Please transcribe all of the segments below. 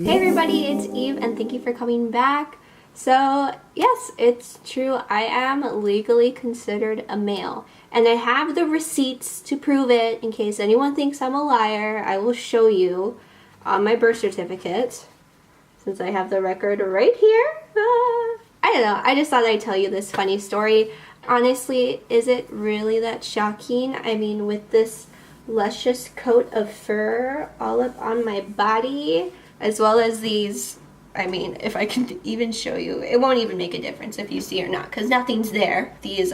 Hey everybody, it's Eve and thank you for coming back. So yes, it's true, I am legally considered a male and I have the receipts to prove it. In case anyone thinks I'm a liar, I will show you on my birth certificate since I have the record right here. I don't know, I just thought I'd tell you this funny story. Honestly, is it really that shocking? I mean, with this luscious coat of fur all up on my body, as well as these, I mean, if I can even show you, it won't even make a difference if you see or not, because nothing's there. These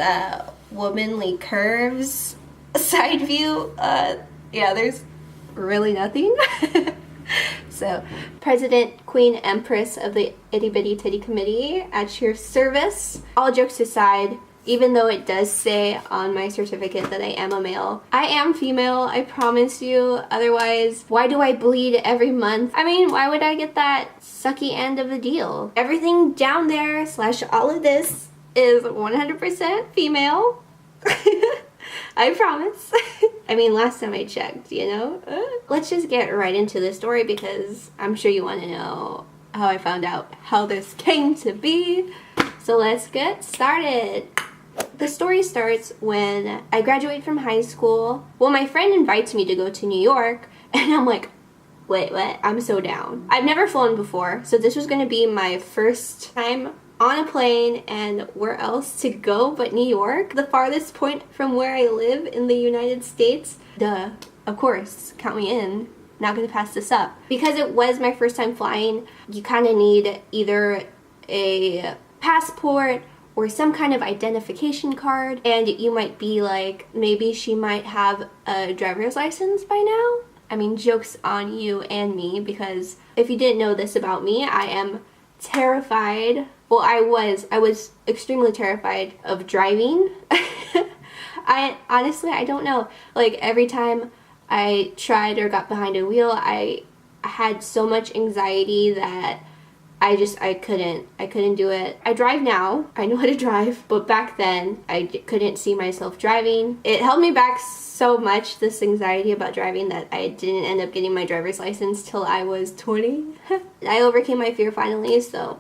womanly curves, side view, yeah, there's really nothing. So, President, Queen, Empress of the Itty Bitty Titty Committee, at your service. All jokes aside, even though it does say on my certificate that I am a male, I am female, I promise you. Otherwise, why do I bleed every month? I mean, why would I get that sucky end of the deal? Everything down there / all of this is 100% female. I promise. I mean, last time I checked, you know? Let's just get right into the story because I'm sure you want to know how I found out how this came to be. So let's get started. The story starts when I graduate from high school. Well, my friend invites me to go to New York, and I'm like, wait, what? I'm so down. I've never flown before, so this was going to be my first time on a plane, and where else to go but New York? The farthest point from where I live in the United States. Duh. Of course, count me in. Not going to pass this up. Because it was my first time flying, you kind of need either a passport or some kind of identification card, and you might be like, maybe she might have a driver's license by now. I mean, joke's on you and me, because if you didn't know this about me, I am terrified. Well, I was extremely terrified of driving. I don't know. Like, every time I tried or got behind a wheel, I had so much anxiety that I couldn't do it. I drive now. I know how to drive, but back then I couldn't see myself driving. It held me back so much, this anxiety about driving, that I didn't end up getting my driver's license till I was 20. I overcame my fear finally, so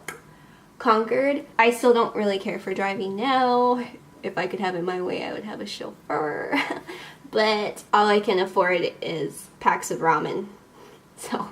conquered. I still don't really care for driving now. If I could have it my way, I would have a chauffeur. But all I can afford is packs of ramen. So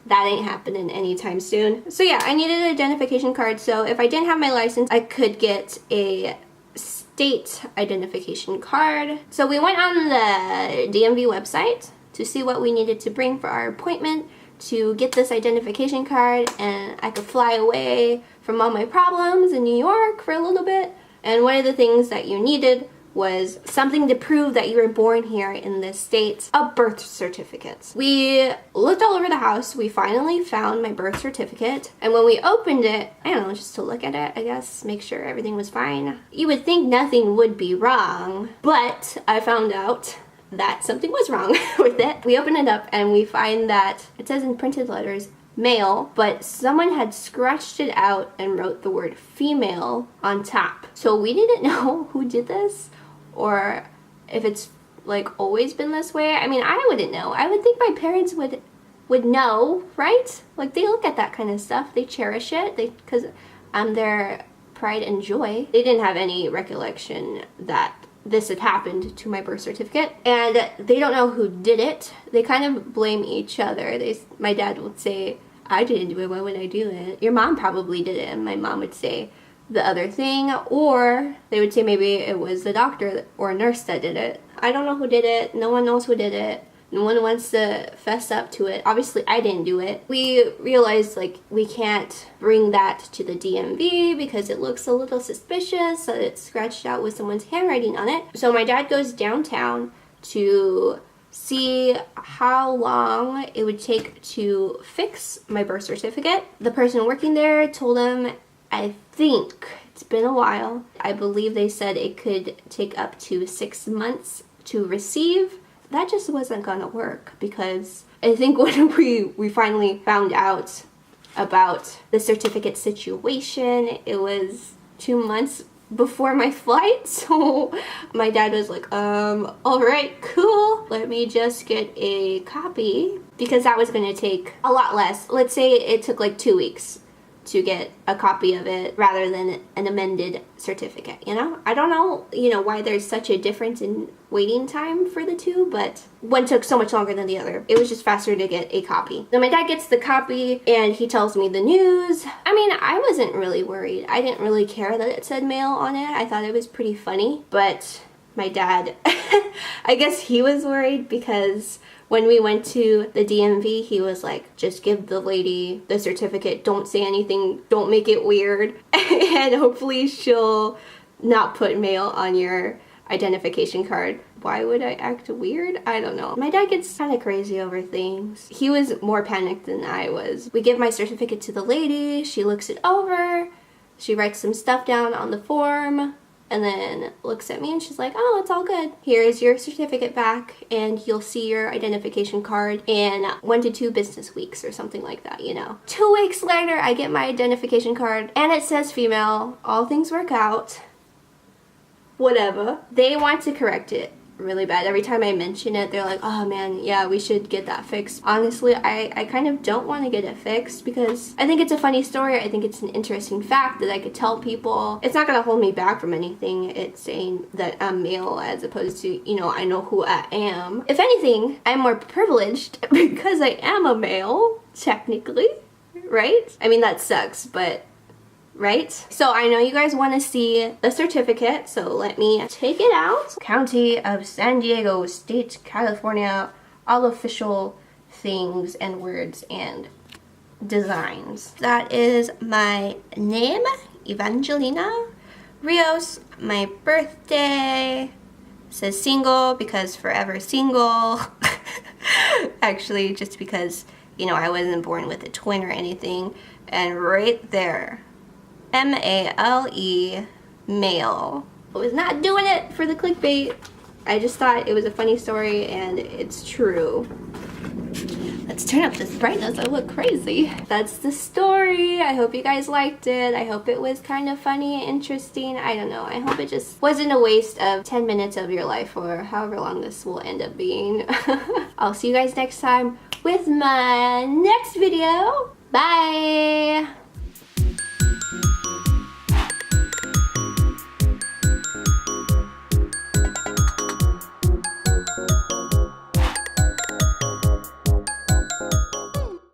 that ain't happening anytime soon. So yeah, I needed an identification card. So if I didn't have my license, I could get a state identification card. So we went on the DMV website to see what we needed to bring for our appointment to get this identification card, and I could fly away from all my problems in New York for a little bit. And one of the things that you needed was something to prove that you were born here in this state, a birth certificate. We looked all over the house. We finally found my birth certificate, and when we opened it, I don't know, just to look at it, I guess, make sure everything was fine. You would think nothing would be wrong, but I found out that something was wrong with it. We opened it up and we find that it says in printed letters, male, but someone had scratched it out and wrote the word female on top. So we didn't know who did this, or if it's like always been this way. I mean, I wouldn't know. I would think my parents would know, right? Like, they look at that kind of stuff. They cherish it. Because I'm their pride and joy. They didn't have any recollection that this had happened to my birth certificate, and they don't know who did it. They kind of blame each other. My dad would say, I didn't do it, why would I do it? Your mom probably did it. And my mom would say the other thing, or they would say maybe it was the doctor or nurse that did it. I don't know who did it. No one knows who did it. No one wants to fess up to it. Obviously, I didn't do it. We realized, like, we can't bring that to the DMV because it looks a little suspicious, so it's scratched out with someone's handwriting on it. So my dad goes downtown to see how long it would take to fix my birth certificate. The person working there told him, I think it's been a while. I believe they said it could take up to 6 months to receive. That just wasn't gonna work, because I think when we finally found out about the certificate situation, it was 2 months before my flight. So my dad was like, all right, cool. Let me just get a copy. because that was going to take a lot less. Let's say it took like 2 weeks to get a copy of it rather than an amended certificate, you know? I don't know, why there's such a difference in waiting time for the two, but one took so much longer than the other. It was just faster to get a copy. So my dad gets the copy and he tells me the news. I mean, I wasn't really worried. I didn't really care that it said mail on it. I thought it was pretty funny, but my dad, I guess he was worried because when we went to the DMV, he was like, just give the lady the certificate. Don't say anything. Don't make it weird. And hopefully she'll not put mail on your identification card. Why would I act weird? I don't know. My dad gets kind of crazy over things. He was more panicked than I was. We give my certificate to the lady. She looks it over. She writes some stuff down on the form. And then looks at me and she's like, oh, it's all good. Here's your certificate back and you'll see your identification card in 1 to 2 business weeks or something like that, 2 weeks later, I get my identification card and it says female. All things work out. Whatever. They want to correct it really bad. Every time I mention it, they're like, oh man, yeah, we should get that fixed. Honestly, I kind of don't want to get it fixed because I think it's a funny story. I think it's an interesting fact that I could tell people. It's not going to hold me back from anything. It's saying that I'm male as opposed to, I know who I am. If anything, I'm more privileged because I am a male, technically, right? I mean, that sucks, but right? So I know you guys want to see the certificate, so let me take it out. County of San Diego, State, California, all official things and words and designs. That is my name, Evangelina Rios, my birthday. It says single because forever single. Actually, just because, I wasn't born with a twin or anything. And right there, M-A-L-E, male. I was not doing it for the clickbait. I just thought it was a funny story and it's true. Let's turn up this brightness. I look crazy. That's the story. I hope you guys liked it. I hope it was kind of funny and interesting. I don't know. I hope it just wasn't a waste of 10 minutes of your life or however long this will end up being. I'll see you guys next time with my next video. Bye!